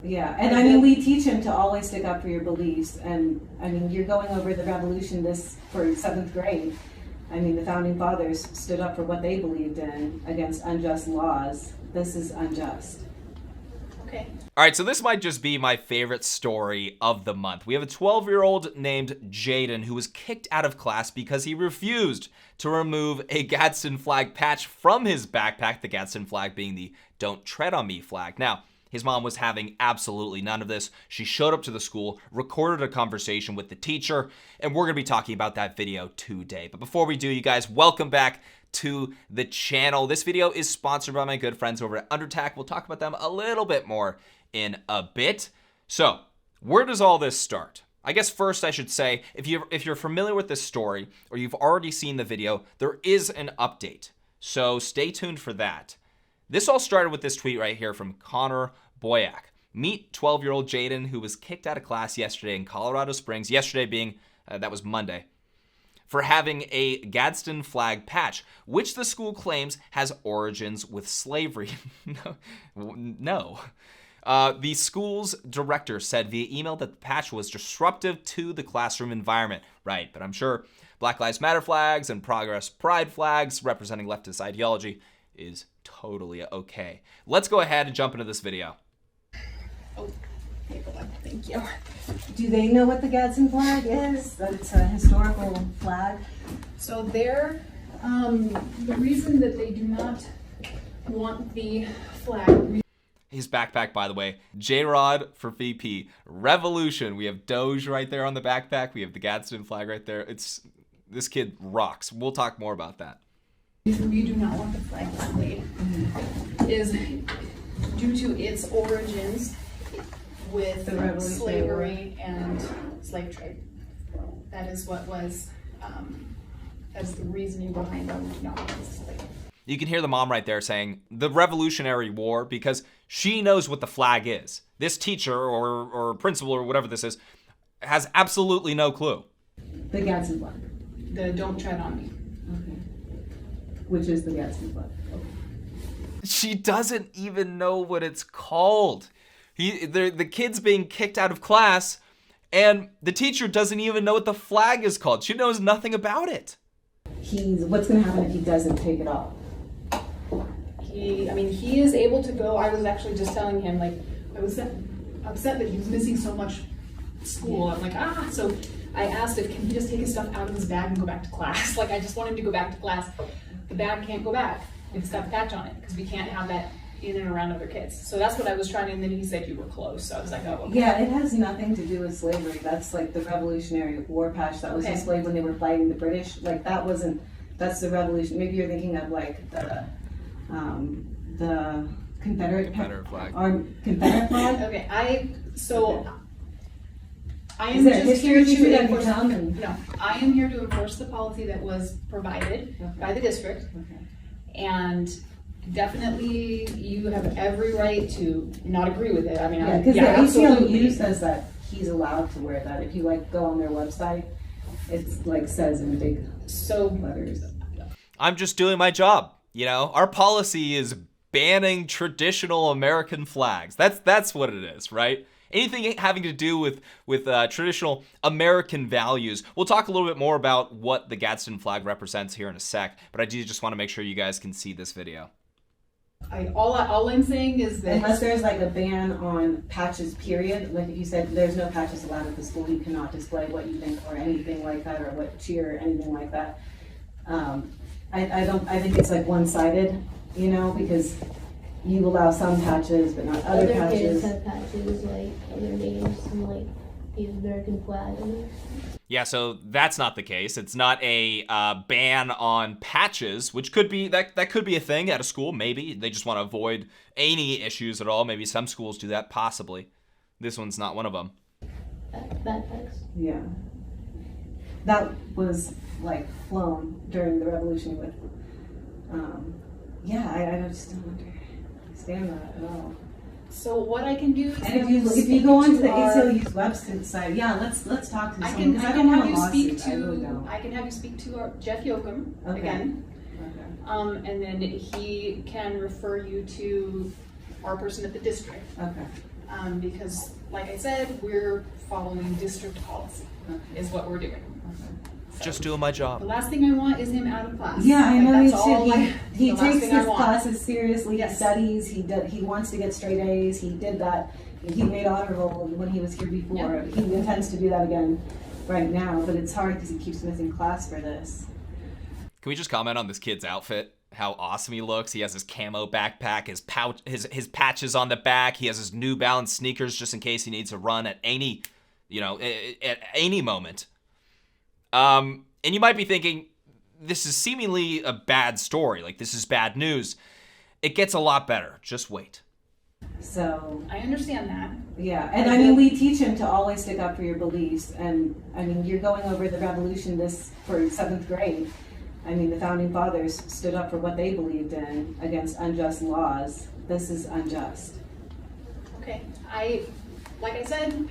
Yeah, and I mean, we teach him to always stick up for your beliefs, and I mean, you're going over the revolution for 7th grade. I mean, the founding fathers stood up for what they believed in against unjust laws. This is unjust. Okay. All right, so this might just be my favorite story of the month. We have a 12-year-old named Jaden who was kicked out of class because he refused to remove a Gadsden flag patch from his backpack, the Gadsden flag being the "Don't Tread on Me" flag. Now, his mom was having absolutely none of this. She showed up to the school, recorded a conversation with the teacher, and we're going to be talking about that video today. But before we do, you guys, welcome back to the channel. This video is sponsored by my good friends over at Undertac. We'll talk about them a little bit more in a bit. So, where does all this start? I guess first I should say, if you're familiar with this story or you've already seen the video, there is an update. So stay tuned for that. This all started with this tweet right here from Connor Boyack. Meet 12-year-old Jaden, who was kicked out of class yesterday in Colorado Springs, yesterday being, that was Monday, for having a Gadsden flag patch, which the school claims has origins with slavery. No. The school's director said via email that the patch was disruptive to the classroom environment. Right, but I'm sure Black Lives Matter flags and Progress Pride flags representing leftist ideology is totally okay. Let's go ahead and jump into this video. Oh, thank you. Do they know what the Gadsden flag is? That it's a historical flag? So the reason that they do not want the flag. His backpack, by the way, J-Rod for VP. Revolution. We have Doge right there on the backpack. We have the Gadsden flag right there. This kid rocks. We'll talk more about that. The reason we do not want the flag displayed is due to its origins with slavery and slave trade. That is what was, that's the reasoning behind why we do not want this displayed. You can hear the mom right there saying the Revolutionary War because she knows what the flag is. This teacher or principal or whatever this is has absolutely no clue. The Gadsden flag. The "Don't Tread on Me." Okay. Which is the Gadsden flag. Okay. She doesn't even know what it's called. The kid's being kicked out of class, and the teacher doesn't even know what the flag is called. She knows nothing about it. What's going to happen if he doesn't take it off? He is able to go. I was actually just telling him, like, I was upset that he was missing so much school. I'm like, so I asked if can he just take his stuff out of his bag and go back to class. Like, I just want him to go back to class. The bag can't go back. It's got the patch on it because we can't have that in and around other kids. So that's what I was trying to, and then he said you were close. So I was like, oh, okay. Yeah, it has nothing to do with slavery. That's like the Revolutionary War patch that was displayed when they were fighting the British. Like that's the revolution. Maybe you're thinking of like the Confederate flag. Or Confederate flag? Okay, I am Is there just history here to enforce. No, I am here to enforce the policy that was provided by the district, and definitely you have every right to not agree with it. I mean, because the ACLU says that he's allowed to wear that. If you like go on their website, it's like says in big letters. I'm just doing my job. You know, our policy is banning traditional American flags. That's what it is, right? Anything having to do with traditional American values. We'll talk a little bit more about what the Gadsden flag represents here in a sec, but I do just want to make sure you guys can see this video. All I'm saying is that unless there's like a ban on patches, period, like if you said there's no patches allowed at the school, you cannot display what you think or anything like that, or what cheer or anything like that. I think it's like one-sided, you know, because you allow some patches but not other patches. Kids have patches like other names and like the American flag in there. Yeah, so that's not the case. It's not a ban on patches, which could be that could be a thing at a school. Maybe they just want to avoid any issues at all. Maybe some schools do that, possibly. This one's not one of them. Backpacks. Yeah, that was like flown during the revolution with. I just don't understand that at all. So what I can do is and if you go onto the ACLU's website, let's talk to someone. I can have you speak to Jeff Yoakum again. Okay. And then he can refer you to our person at the district. Okay. because, like I said, we're following district policy, is what we're doing. So, Just doing my job. the last thing I want is him out of class. Yeah, I know me that's all, too. like, He the last takes thing I his want. classes seriously. Yes. He studies. He wants to get straight A's. He did that. He made honor roll when he was here before. Yep. He intends to do that again right now, but it's hard because he keeps missing class for this. Can we just comment on this kid's outfit? How awesome he looks. He has his camo backpack, his pouch, his patches on the back. He has his New Balance sneakers just in case he needs to run at any, at any moment. And you might be thinking, this is seemingly a bad story. Like, this is bad news. It gets a lot better. Just wait. So I understand that. yeah, and I mean, we teach him to always stick up for your beliefs. And I mean, you're going over the revolution this for 7th grade. I mean, the founding fathers stood up for what they believed in against unjust laws. This is unjust. Okay, like I said,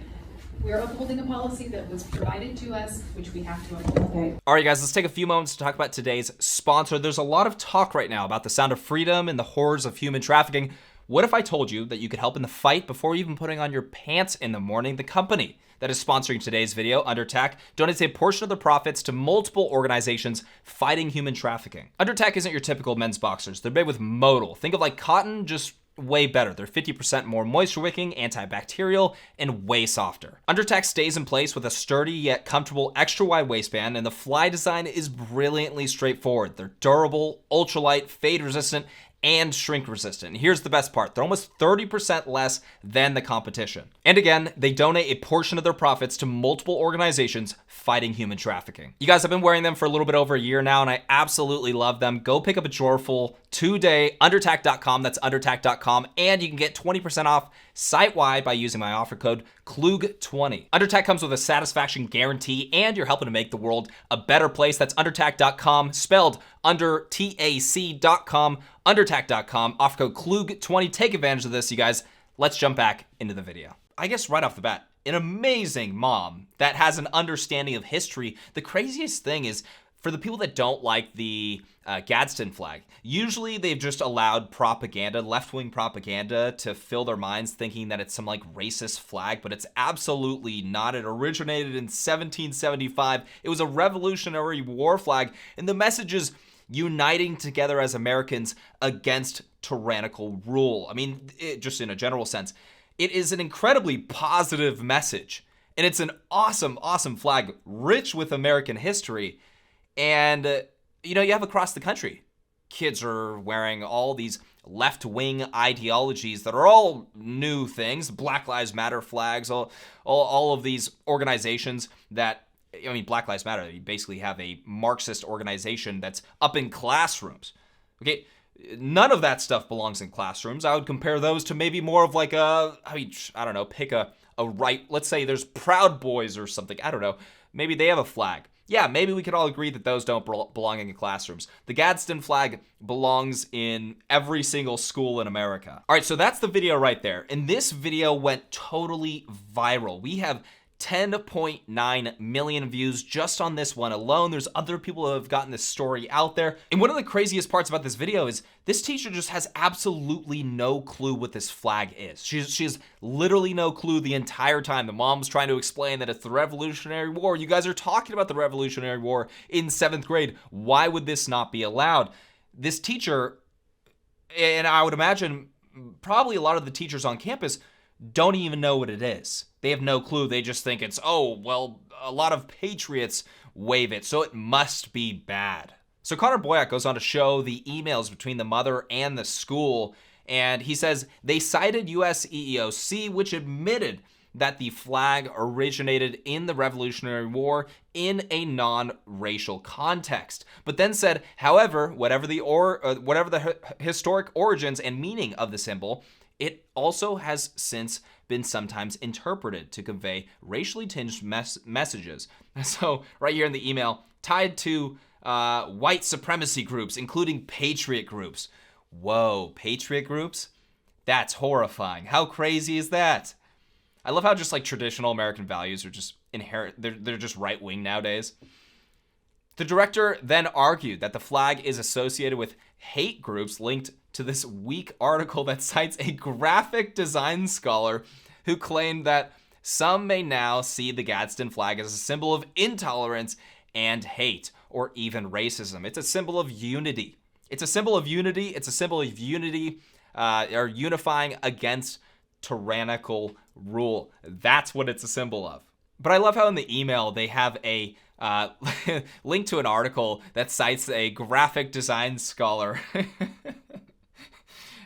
we're upholding a policy that was provided to us, which we have to uphold. Okay. All right, guys, let's take a few moments to talk about today's sponsor. There's a lot of talk right now about the sound of freedom and the horrors of human trafficking. What if I told you that you could help in the fight before even putting on your pants in the morning? The company that is sponsoring today's video, Undertac, donates a portion of the profits to multiple organizations fighting human trafficking. Undertac isn't your typical men's boxers. They're made with modal. Think of like cotton, just way better. They're 50% more moisture wicking, antibacterial, and way softer. Undertac stays in place with a sturdy yet comfortable extra wide waistband, and the fly design is brilliantly straightforward. They're durable, ultralight, fade resistant, and shrink resistant. Here's the best part. They're almost 30% less than the competition. And again, they donate a portion of their profits to multiple organizations fighting human trafficking. You guys have been wearing them for a little bit over a year now, and I absolutely love them. Go pick up a drawer full today, undertac.com. That's undertac.com. And you can get 20% off site-wide by using my offer code Klug20. Undertac comes with a satisfaction guarantee, and you're helping to make the world a better place. That's undertac.com, spelled undertac.com, undertac.com, offer code Klug20. Take advantage of this, you guys. Let's jump back into the video. I guess right off the bat, an amazing mom that has an understanding of history. The craziest thing is, for the people that don't like the Gadsden flag, usually they've just allowed propaganda, left-wing propaganda, to fill their minds thinking that it's some like racist flag, but it's absolutely not. It originated in 1775. It was a Revolutionary War flag, and the message is uniting together as Americans against tyrannical rule. I mean, just in a general sense, it is an incredibly positive message, and it's an awesome, awesome flag, rich with American history. And, you have across the country, kids are wearing all these left-wing ideologies that are all new things, Black Lives Matter flags, all of these organizations that, Black Lives Matter, you basically have a Marxist organization that's up in classrooms. Okay, none of that stuff belongs in classrooms. I would compare those to maybe more of like pick a right, let's say there's Proud Boys or something, I don't know. Maybe they have a flag. Yeah, maybe we could all agree that those don't belong in classrooms. The Gadsden flag belongs in every single school in America. All right, so that's the video right there. And this video went totally viral. We have 10.9 million views just on this one alone. There's other people who have gotten this story out there. And one of the craziest parts about this video is this teacher just has absolutely no clue what this flag is. She has literally no clue the entire time. The mom's trying to explain that it's the Revolutionary War. You guys are talking about the Revolutionary War in 7th grade. Why would this not be allowed? This teacher, and I would imagine probably a lot of the teachers on campus, don't even know what it is. They have no clue. They just think it's, a lot of patriots wave it, so it must be bad. So Connor Boyack goes on to show the emails between the mother and the school, and he says they cited US EEOC, which admitted that the flag originated in the Revolutionary War in a non-racial context, but then said, however, whatever the historic origins and meaning of the symbol, it also has since been sometimes interpreted to convey racially tinged messages. So right here in the email, tied to white supremacy groups, including Patriot groups. Whoa, Patriot groups? That's horrifying. How crazy is that? I love how just like traditional American values are just inherent. They're just right-wing nowadays. The director then argued that the flag is associated with hate groups linked to this weak article that cites a graphic design scholar who claimed that some may now see the Gadsden flag as a symbol of intolerance and hate, or even racism. It's a symbol of unity. It's a symbol of unity. It's a symbol of unity, or unifying against tyrannical rule. That's what it's a symbol of. But I love how in the email they have a link to an article that cites a graphic design scholar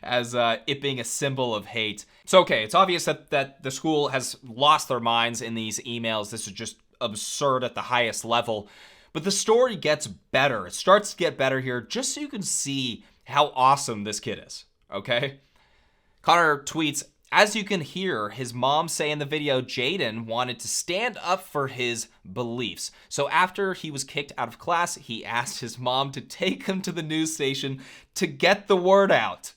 as it being a symbol of hate. So, okay, it's obvious that the school has lost their minds in these emails. This is just absurd at the highest level. But the story gets better. It starts to get better here just so you can see how awesome this kid is, okay? Connor tweets, as you can hear, his mom say in the video, Jaden wanted to stand up for his beliefs. So after he was kicked out of class, he asked his mom to take him to the news station to get the word out.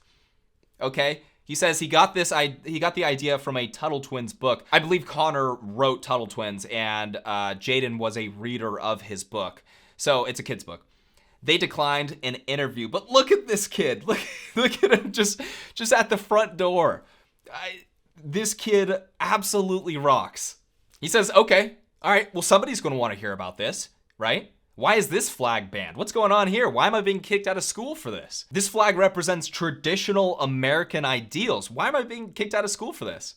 Okay? He says he got the idea from a Tuttle Twins book. I believe Connor wrote Tuttle Twins, and Jaden was a reader of his book. So it's a kid's book. They declined an interview, but look at this kid. Look at him just at the front door. This kid absolutely rocks. He says, okay, all right, well, somebody's going to want to hear about this, right? Why is this flag banned? What's going on here? Why am I being kicked out of school for this? This flag represents traditional American ideals. Why am I being kicked out of school for this?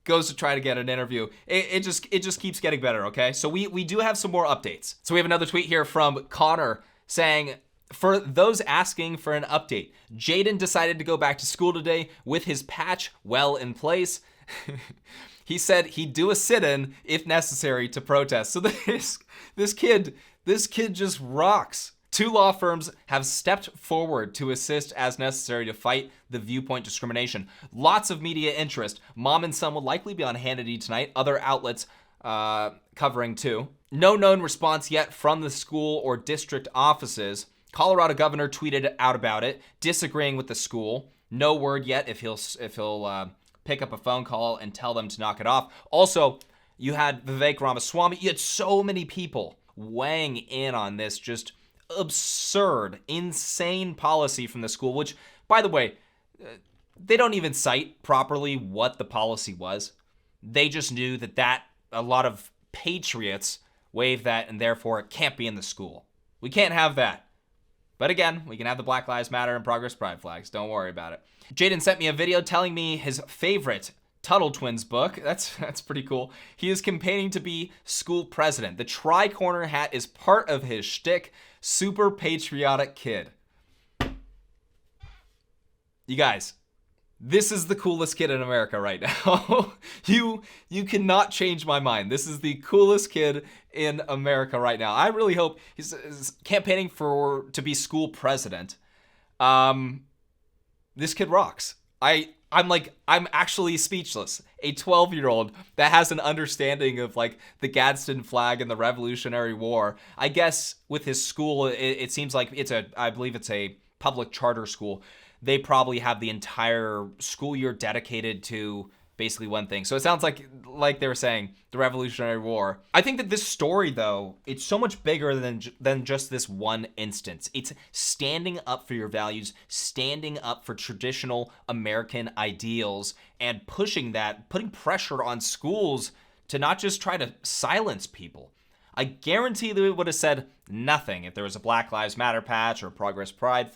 Goes to try to get an interview. It just keeps getting better, okay? So we do have some more updates. So we have another tweet here from Connor saying, for those asking for an update, Jaden decided to go back to school today with his patch well in place. He said he'd do a sit-in if necessary to protest. So this kid just rocks. 2 law firms have stepped forward to assist as necessary to fight the viewpoint discrimination. Lots of media interest. Mom and Son will likely be on Hannity tonight. Other outlets covering too. No known response yet from the school or district offices. Colorado governor tweeted out about it, disagreeing with the school. No word yet if he'll pick up a phone call and tell them to knock it off. Also, you had Vivek Ramaswamy. You had so many people weighing in on this just absurd, insane policy from the school, which, by the way, they don't even cite properly what the policy was. They just knew that a lot of patriots waved that, and therefore it can't be in the school. We can't have that. But again, we can have the Black Lives Matter and Progress Pride flags. Don't worry about it. Jaden sent me a video telling me his favorite Tuttle Twins book. That's pretty cool. He is campaigning to be school president. The tri-corner hat is part of his shtick. Super patriotic kid. You guys, this is the coolest kid in America right now. You cannot change my mind. This is the coolest kid in America right now. I really hope he's campaigning to be school president. This kid rocks. I'm actually speechless. A 12-year-old that has an understanding of like the Gadsden flag and the Revolutionary War. I guess with his school, it seems like I believe it's a public charter school. They probably have the entire school year dedicated to basically one thing. So it sounds like they were saying, the Revolutionary War. I think that this story, though, it's so much bigger than just this one instance. It's standing up for your values, standing up for traditional American ideals, and pushing that, putting pressure on schools to not just try to silence people. I guarantee they would have said nothing if there was a Black Lives Matter patch or a Progress Pride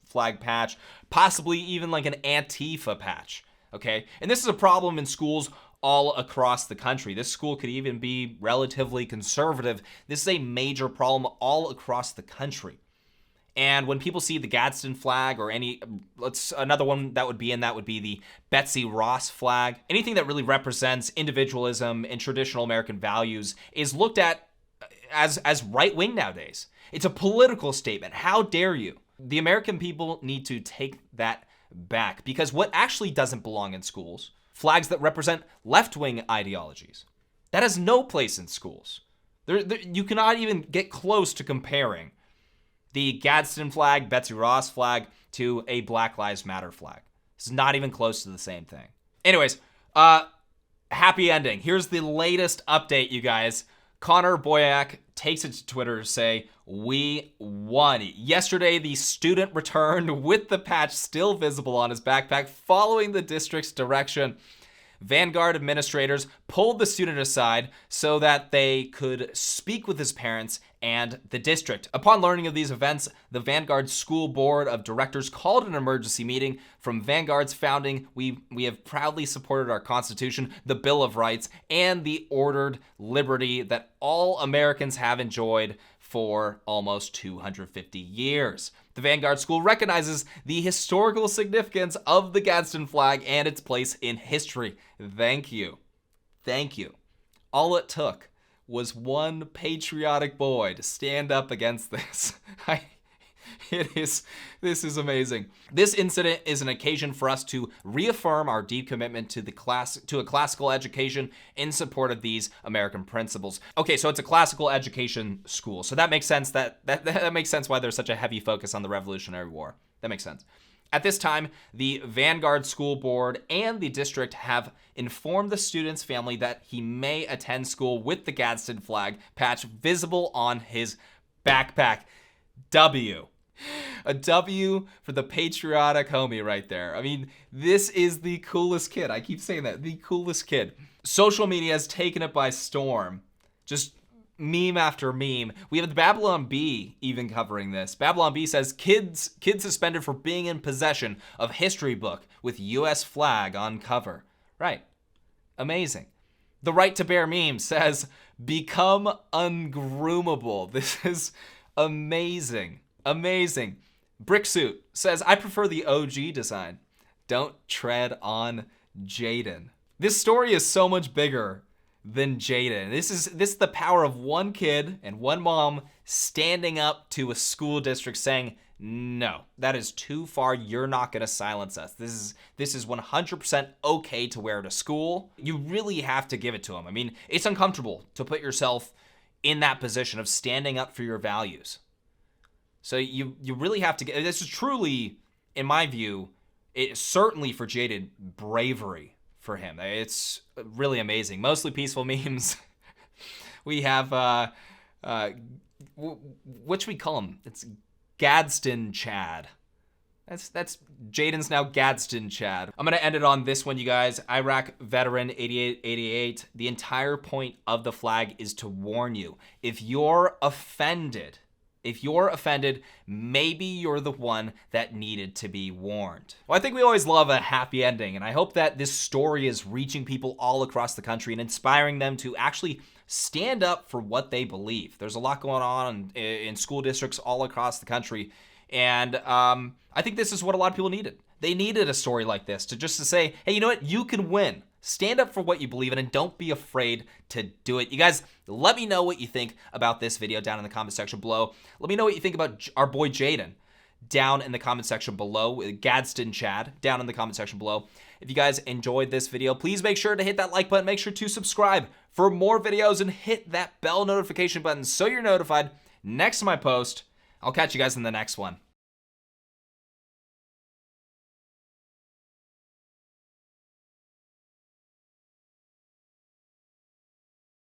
flag patch, possibly even like an Antifa patch. Okay, and this is a problem in schools all across the country. This school could even be relatively conservative. This is a major problem all across the country. And when people see the Gadsden flag or another one that would be the Betsy Ross flag, anything that really represents individualism and traditional American values is looked at as right-wing nowadays. It's a political statement. How dare you? The American people need to take that back, because what actually doesn't belong in schools, flags that represent left-wing ideologies, that has no place in schools. You cannot even get close to comparing the Gadsden flag, Betsy Ross flag, to a Black Lives Matter flag. It's not even close to the same thing. Anyways, happy ending. Here's the latest update, you guys. Connor Boyack takes it to Twitter to say, we won. Yesterday, the student returned with the patch still visible on his backpack following the district's direction. Vanguard administrators pulled the student aside so that they could speak with his parents and the district. Upon learning of these events, the Vanguard School Board of Directors called an emergency meeting. From Vanguard's founding, we have proudly supported our Constitution, the Bill of Rights, and the ordered liberty that all Americans have enjoyed for almost 250 years. The Vanguard School recognizes the historical significance of the Gadsden flag and its place in history. Thank you. Thank you. All it took was one patriotic boy to stand up against this. This is amazing. This incident is an occasion for us to reaffirm our deep commitment to a classical education in support of these American principles. Okay, so it's a classical education school, so that makes sense. That makes sense why there's such a heavy focus on the Revolutionary War. That makes sense. At this time, the Vanguard School Board and the district have informed the student's family that he may attend school with the Gadsden flag patch visible on his backpack. W. A W for the patriotic homie right there. I mean, this is the coolest kid. I keep saying that. The coolest kid. Social media has taken it by storm. Just meme after meme. We have the Babylon Bee even covering this. Babylon Bee says, kids suspended for being in possession of history book with US flag on cover. Right. Amazing. The Right to Bear meme says, become ungroomable. This is amazing. Amazing. Bricksuit says, I prefer the OG design. Don't tread on Jaden. This story is so much bigger than Jaden. This is the power of one kid and one mom standing up to a school district saying, no, that is too far. You're not going to silence us. This is 100% okay to wear to school. You really have to give it to them. I mean, it's uncomfortable to put yourself in that position of standing up for your values. So you really have to get, this is truly, in my view, it's certainly for Jaden, bravery for him. It's really amazing. Mostly peaceful memes. We have, what should we call him? It's Gadsden Chad. That's Jaden's now Gadsden Chad. I'm going to end it on this one, you guys. Iraq veteran 8888. The entire point of the flag is to warn you. If you're offended, maybe you're the one that needed to be warned. Well, I think we always love a happy ending, and I hope that this story is reaching people all across the country and inspiring them to actually stand up for what they believe. There's a lot going on in school districts all across the country, and I think this is what a lot of people needed. They needed a story like this to say, hey, you know what? You can win. Stand up for what you believe in and don't be afraid to do it. You guys, let me know what you think about this video down in the comment section below. Let me know what you think about our boy Jaden down in the comment section below. Gadsden Chad down in the comment section below. If you guys enjoyed this video, please make sure to hit that like button. Make sure to subscribe for more videos and hit that bell notification button so you're notified next time I post. I'll catch you guys in the next one.